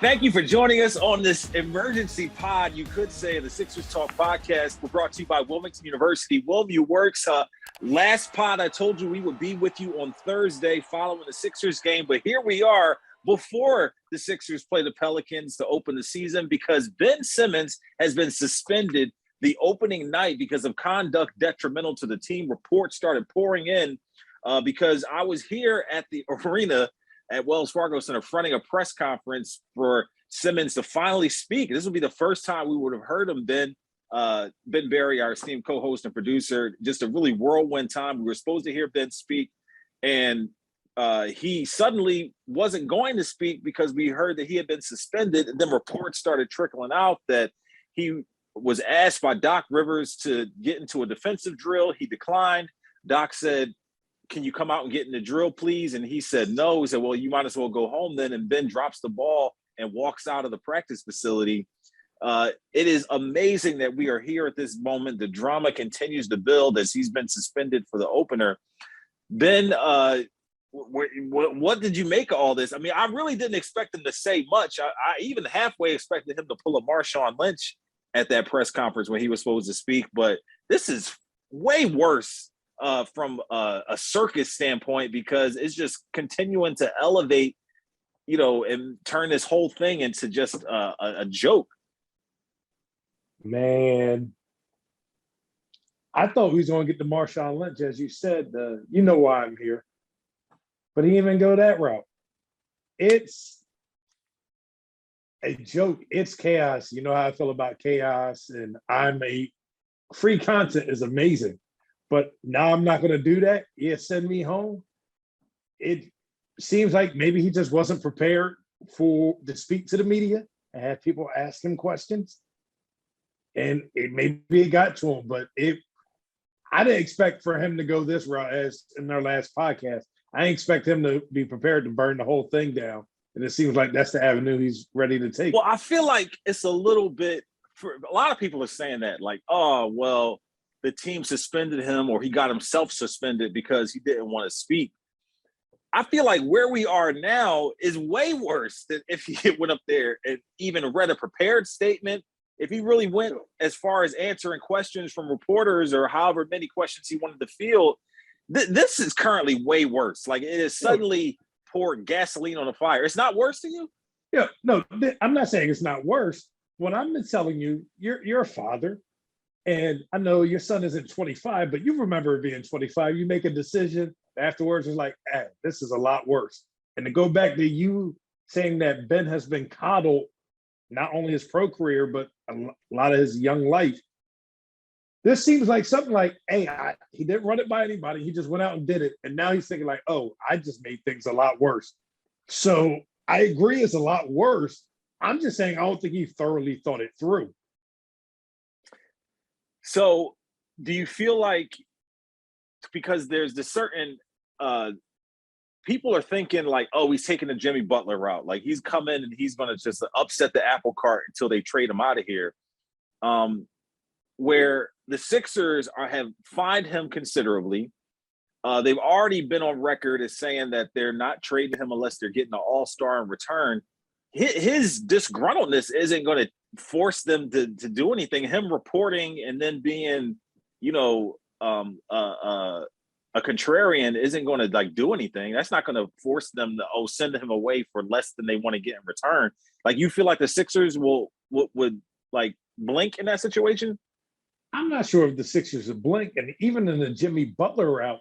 Thank you for joining us on this emergency pod, you could say, the Sixers Talk podcast. We're brought to you by Wilmington University. WilmU Works. Last pod, I told you we would be with you on Thursday following the Sixers game, but here we are before the Sixers play the Pelicans to open the season because Ben Simmons has been suspended the opening night because of conduct detrimental to the team. Reports started pouring in because I was here at the arena at Wells Fargo Center fronting a press conference for Simmons to finally speak. This will be the first time we would have heard him, Ben Berry, our esteemed co-host and producer. Just a really whirlwind time. We were supposed to hear Ben speak, and he suddenly wasn't going to speak because we heard that he had been suspended, and then reports started trickling out that he was asked by Doc Rivers to get into a defensive drill. He declined. Doc said, "Can you come out and get in the drill, please?" And he said, no. He said, well, you might as well go home then. And Ben drops the ball and walks out of the practice facility. It is amazing that we are here at this moment. The drama continues to build as he's been suspended for the opener. Ben, what did you make of all this? I mean, I really didn't expect him to say much. I even halfway expected him to pull a Marshawn Lynch at that press conference when he was supposed to speak. But this is way worse from a circus standpoint because it's just continuing to elevate, and turn this whole thing into just a joke. Man, I thought we was going to get the Marshawn Lynch, as you said. You know why I'm here. But he didn't even go that route. It's a joke. It's chaos. You know how I feel about chaos, and free content is amazing. But now I'm not going to do that. Yeah, send me home. It seems like maybe he just wasn't prepared to speak to the media and have people ask him questions. And maybe it got to him, but I didn't expect for him to go this route as in our last podcast. I didn't expect him to be prepared to burn the whole thing down. And it seems like that's the avenue he's ready to take. Well, I feel like it's a little bit, for a lot of people are saying that, like, oh, well, the team suspended him or he got himself suspended because he didn't want to speak. I feel like where we are now is way worse than if he went up there and even read a prepared statement. If he really went as far as answering questions from reporters or however many questions he wanted to field, this is currently way worse. Like, it is suddenly poured gasoline on the fire. It's not worse to you? Yeah, no, I'm not saying it's not worse. What I'm telling you, you're a father. And I know your son isn't 25, but you remember being 25. You make a decision afterwards. It's like, this is a lot worse. And to go back to you saying that Ben has been coddled, not only his pro career, but a lot of his young life. This seems like something like, he didn't run it by anybody. He just went out and did it. And now he's thinking like, oh, I just made things a lot worse. So I agree it's a lot worse. I'm just saying I don't think he thoroughly thought it through. So do you feel like, because there's this certain people are thinking like, oh, he's taking the Jimmy Butler route. Like, he's come in and he's going to just upset the apple cart until they trade him out of here. Where the Sixers have fined him considerably. They've already been on record as saying that they're not trading him unless they're getting an all-star in return. His disgruntledness isn't going to force them to do anything. Him reporting and then being, a contrarian isn't going to like do anything. That's not going to force them to send him away for less than they want to get in return. Like, you feel like the Sixers would like blink in that situation? I'm not sure if the Sixers would blink. And even in the Jimmy Butler route,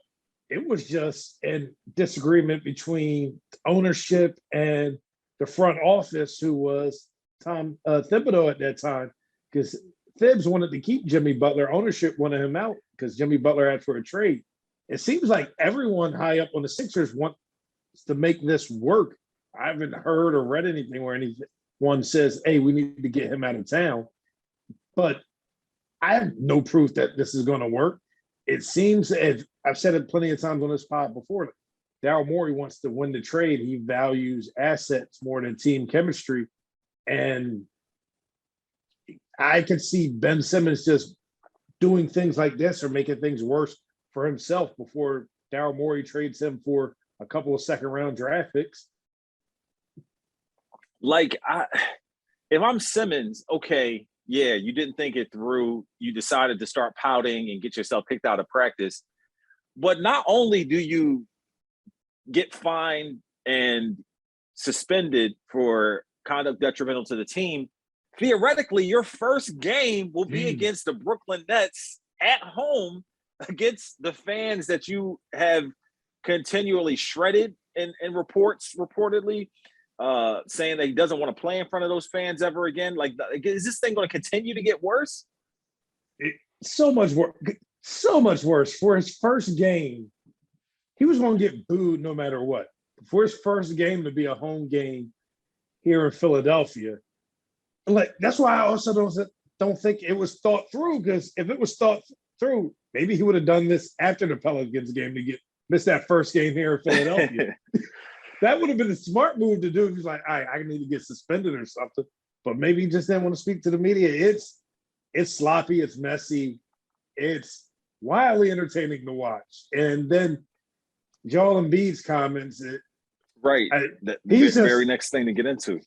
it was just a disagreement between ownership and the front office, who was Tom Thibodeau at that time, because Thibs wanted to keep Jimmy Butler. Ownership wanted him out because Jimmy Butler asked for a trade. It seems like everyone high up on the Sixers wants to make this work. I haven't heard or read anything where anyone says, hey, we need to get him out of town. But I have no proof that this is going to work. It seems, as I've said it plenty of times on this pod before, Daryl Morey wants to win the trade. He values assets more than team chemistry. And I could see Ben Simmons just doing things like this or making things worse for himself before Daryl Morey trades him for a couple of second-round draft picks. Like, if I'm Simmons, okay, yeah, you didn't think it through. You decided to start pouting and get yourself kicked out of practice. But not only do you get fined and suspended for conduct detrimental to the team, theoretically, your first game will be Mm. against the Brooklyn Nets at home against the fans that you have continually shredded in reports reportedly, saying that he doesn't want to play in front of those fans ever again. Like, is this thing going to continue to get worse? So much worse. So much worse. For his first game, he was going to get booed no matter what. For his first game to be a home game here in Philadelphia, like that's why I also don't think it was thought through. Because if it was thought through, maybe he would have done this after the Pelicans game to miss that first game here in Philadelphia. That would have been a smart move to do. He's like, all right, I need to get suspended or something. But maybe he just didn't want to speak to the media. It's sloppy, it's messy, it's wildly entertaining to watch. And then Joel Embiid's comments, right. The very next thing to get into.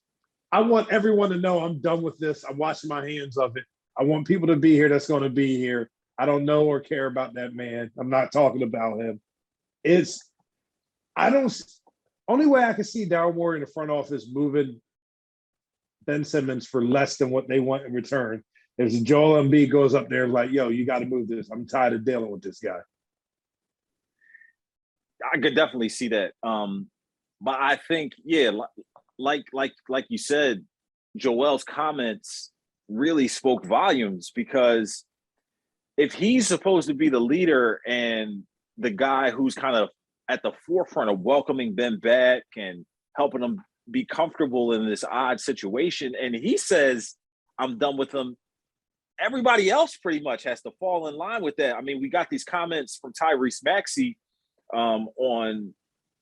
I want everyone to know I'm done with this. I'm washing my hands of it. I want people to be here that's going to be here. I don't know or care about that man. I'm not talking about him. Only way I can see Daryl Morey in the front office moving Ben Simmons for less than what they want in return is Joel Embiid goes up there like, yo, you got to move this. I'm tired of dealing with this guy. I could definitely see that. But I think, yeah, like you said, Joel's comments really spoke volumes, because if he's supposed to be the leader and the guy who's kind of at the forefront of welcoming Ben back and helping him be comfortable in this odd situation, and he says, I'm done with him, everybody else pretty much has to fall in line with that. I mean, we got these comments from Tyrese Maxey on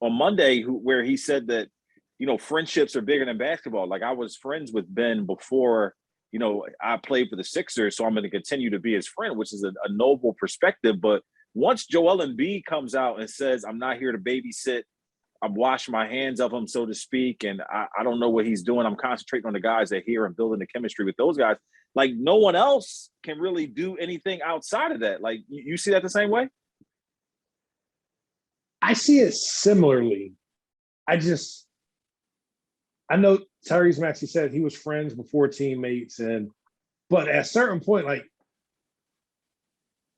Monday, where he said that, friendships are bigger than basketball. Like, I was friends with Ben before, I played for the Sixers, so I'm going to continue to be his friend, which is a noble perspective. But once Joel Embiid comes out and says, I'm not here to babysit, I'm washing my hands of him, so to speak, and I don't know what he's doing, I'm concentrating on the guys that are here and building the chemistry with those guys. Like, no one else can really do anything outside of that. Like, you see that the same way? I see it similarly. I know Tyrese Maxey said he was friends before teammates, but at a certain point, like,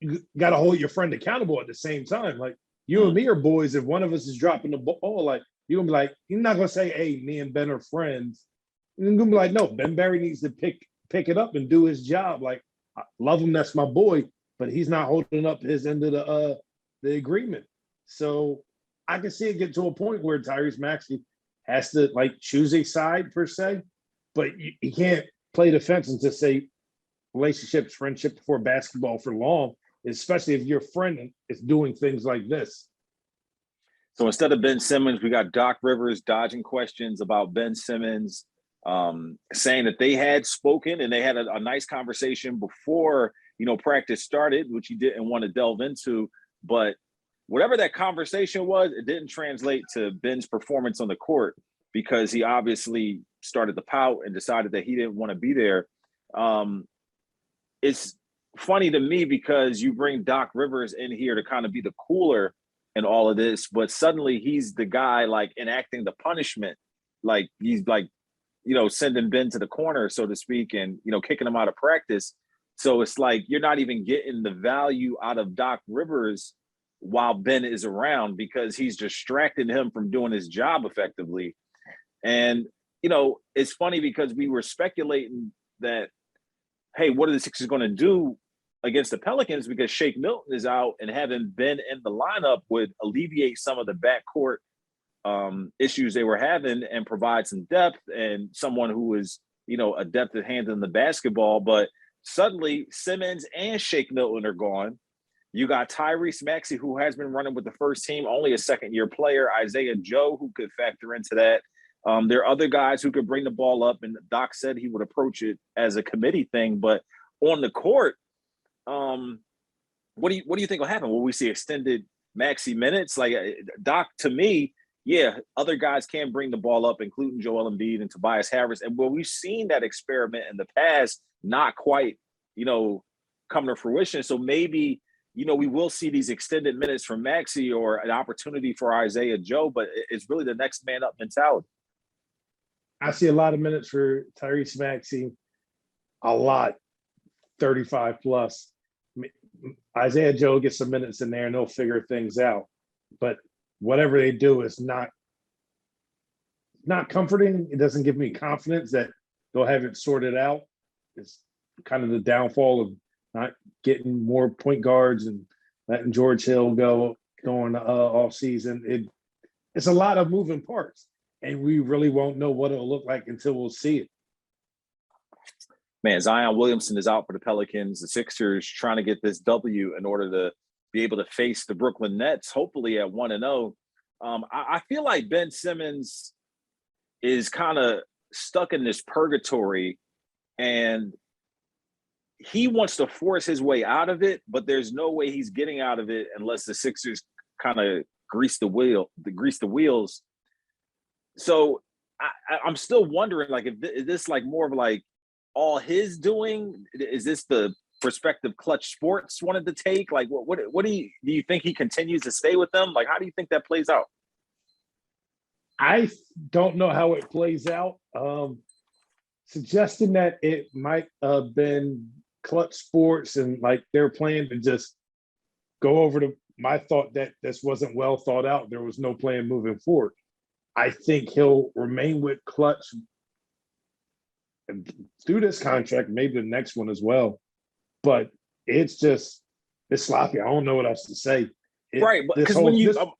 you got to hold your friend accountable at the same time. Like, you and me are boys. If one of us is dropping the ball, like, you're going to be like, you're not going to say, hey, me and Ben are friends. You're going to be like, no, Ben Berry needs to pick it up and do his job. Like, I love him. That's my boy, but he's not holding up his end of the agreement. So I can see it get to a point where Tyrese Maxey has to, like, choose a side per se, but you can't play defense and just say relationships, friendship before basketball for long, especially if your friend is doing things like this. So instead of Ben Simmons, we got Doc Rivers dodging questions about Ben Simmons, saying that they had spoken and they had a nice conversation before, practice started, which he didn't want to delve into. But whatever that conversation was, it didn't translate to Ben's performance on the court, because he obviously started to pout and decided that he didn't want to be there. It's funny to me because you bring Doc Rivers in here to kind of be the cooler in all of this, but suddenly he's the guy, like, enacting the punishment. Like, he's like, sending Ben to the corner, so to speak, and, kicking him out of practice. So it's like, you're not even getting the value out of Doc Rivers while Ben is around, because he's distracting him from doing his job effectively. And, it's funny because we were speculating that, hey, what are the Sixers going to do against the Pelicans, because Shake Milton is out, and having Ben in the lineup would alleviate some of the backcourt issues they were having and provide some depth and someone who is, adept at handling the basketball. But suddenly Simmons and Shake Milton are gone. You got Tyrese Maxey, who has been running with the first team, only a second-year player. Isaiah Joe, who could factor into that. There are other guys who could bring the ball up, and Doc said he would approach it as a committee thing. But on the court, what do you think will happen? Will we see extended Maxey minutes? Like, Doc, to me, yeah, other guys can bring the ball up, including Joel Embiid and Tobias Harris. And we've seen that experiment in the past, not quite, come to fruition. So maybe, we will see these extended minutes from Maxey or an opportunity for Isaiah Joe, but it's really the next man up mentality. I see a lot of minutes for Tyrese Maxey, a lot, 35 plus. Isaiah Joe gets some minutes in there and they'll figure things out. But whatever they do is not comforting. It doesn't give me confidence that they'll have it sorted out. It's kind of the downfall of not getting more point guards and letting George Hill going off season. It's a lot of moving parts, and we really won't know what it'll look like until we'll see it. Man, Zion Williamson is out for the Pelicans. The Sixers trying to get this W in order to be able to face the Brooklyn Nets, hopefully at 1-0. I feel like Ben Simmons is kind of stuck in this purgatory, and he wants to force his way out of it, but there's no way he's getting out of it unless the Sixers kind of grease the wheels. So I'm still wondering, like, is this like more of like all his doing? Is this the perspective Clutch Sports wanted to take? Like, what do you think he continues to stay with them? Like, how do you think that plays out? I don't know how it plays out. Suggesting that it might have been Clutch Sports and like their plan to just go over to my thought that this wasn't well thought out. There was no plan moving forward. I think he'll remain with Clutch through this contract, maybe the next one as well. But it's sloppy. I don't know what else to say. Right, but because when you run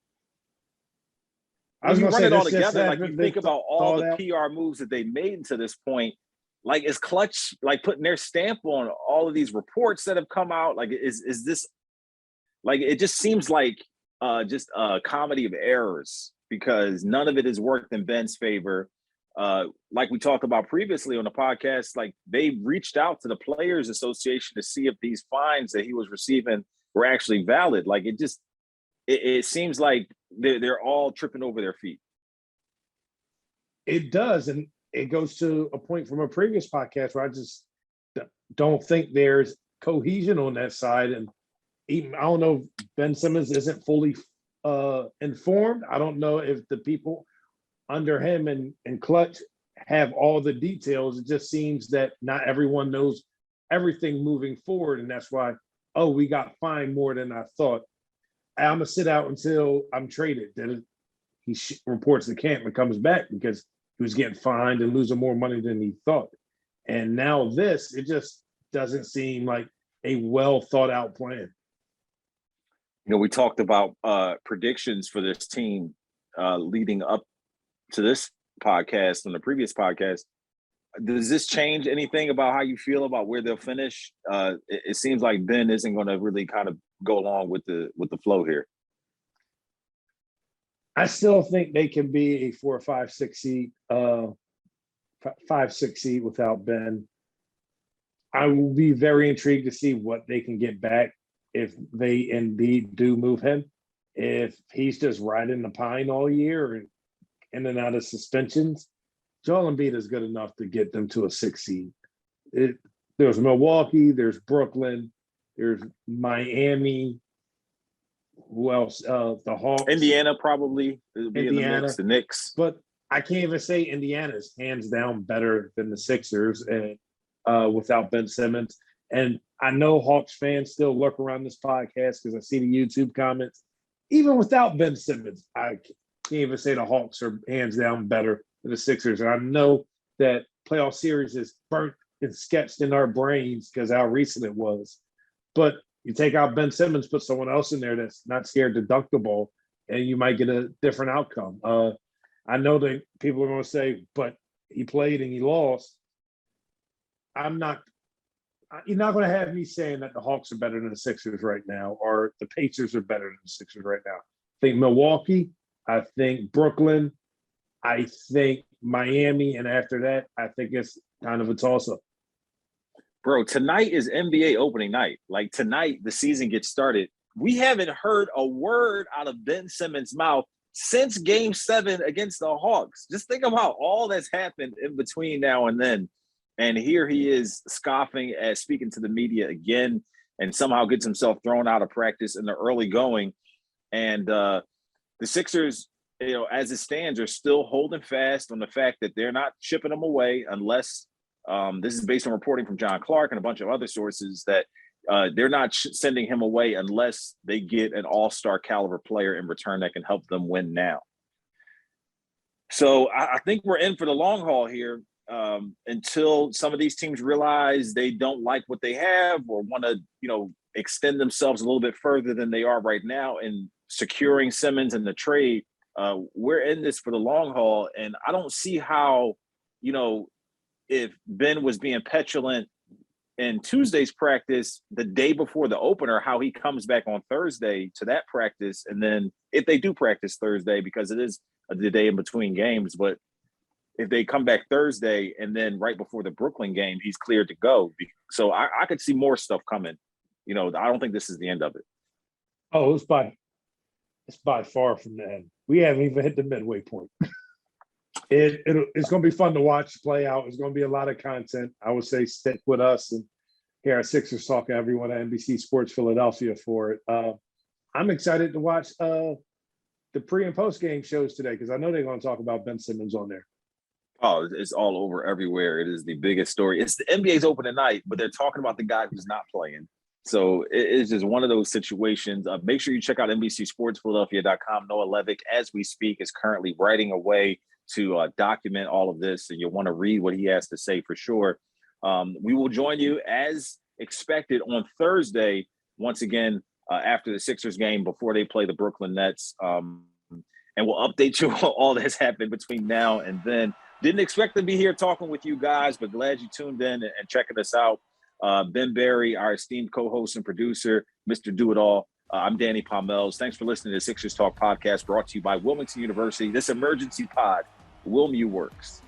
it all together, like you think about all the PR moves that they made to this point, like is Clutch like putting their stamp on all of these reports that have come out? Like, is this like, it just seems like just a comedy of errors because none of it has worked in Ben's favor. Like we talked about previously on the podcast, like they reached out to the Players Association to see if these fines that he was receiving were actually valid. Like it seems like they're all tripping over their feet. It does, and it goes to a point from a previous podcast where I just don't think there's cohesion on that side. And even, I don't know if Ben Simmons isn't fully informed. I don't know if the people under him and Clutch have all the details. It just seems that not everyone knows everything moving forward, and that's why, we got fined more than I thought. I'm gonna sit out until I'm traded. Then he reports to camp and comes back because he was getting fined and losing more money than he thought. And now it just doesn't seem like a well thought out plan. We talked about predictions for this team leading up to this podcast and the previous podcast. Does this change anything about how you feel about where they'll finish? It seems like Ben isn't going to really kind of go along with the flow here. I still think they can be a 4 or 5, 6 seed, 5, 6 seed without Ben. I will be very intrigued to see what they can get back if they indeed do move him. If he's just riding the pine all year and in and out of suspensions, Joel Embiid is good enough to get them to a 6 seed. There's Milwaukee, there's Brooklyn, there's Miami. Who else? The Hawks. Indiana probably. It'll be Indiana. In the mix, the Knicks. But I can't even say Indiana's hands down better than the Sixers and without Ben Simmons. And I know Hawks fans still lurk around this podcast because I see the YouTube comments. Even without Ben Simmons, I can't even say the Hawks are hands down better than the Sixers. And I know that playoff series is burnt and sketched in our brains because how recent it was. But you take out Ben Simmons, put someone else in there that's not scared to dunk the ball, and you might get a different outcome. I know that people are going to say, but he played and he lost. You're not going to have me saying that the Hawks are better than the Sixers right now, or the Pacers are better than the Sixers right now. I think Milwaukee, I think Brooklyn, I think Miami, and after that, I think it's kind of a toss-up. Bro, tonight is NBA opening night. Like tonight, the season gets started. We haven't heard a word out of Ben Simmons' mouth since Game 7 against the Hawks. Just think about all that's happened in between now and then. And here he is scoffing at speaking to the media again, and somehow gets himself thrown out of practice in the early going. And the Sixers, as it stands, are still holding fast on the fact that they're not shipping him away unless this is based on reporting from John Clark and a bunch of other sources that they're not sending him away unless they get an all-star caliber player in return that can help them win now. So I think we're in for the long haul here until some of these teams realize they don't like what they have or want to, extend themselves a little bit further than they are right now in securing Simmons in the trade. We're in this for the long haul. And I don't see how, if Ben was being petulant in Tuesday's practice the day before the opener, how he comes back on Thursday to that practice. And then if they do practice Thursday, because it is the day in between games, but if they come back Thursday and then right before the Brooklyn game, he's cleared to go. So I could see more stuff coming. I don't think this is the end of it. Oh, it's by far from the end. We haven't even hit the midway point. It's going to be fun to watch play out. It's going to be a lot of content. I would say stick with us and hear our Sixers Talk, everyone at NBC Sports Philadelphia for it. I'm excited to watch the pre and post game shows today because I know they're going to talk about Ben Simmons on there. Oh, it's all over everywhere. It is the biggest story. It's the NBA's open tonight, but they're talking about the guy who's not playing. So it's just one of those situations. Make sure you check out NBCSportsPhiladelphia.com. Noah Levick, as we speak, is currently writing away to document all of this. And you'll want to read what he has to say for sure. We will join you as expected on Thursday, once again, after the Sixers game, before they play the Brooklyn Nets. And we'll update you on all that's happened between now and then. Didn't expect to be here talking with you guys, but glad you tuned in and checking us out. Ben Berry, our esteemed co-host and producer, Mr. Do-It-All. I'm Danny Pommells. Thanks for listening to the Sixers Talk podcast brought to you by Wilmington University. This emergency pod, WilMU Works.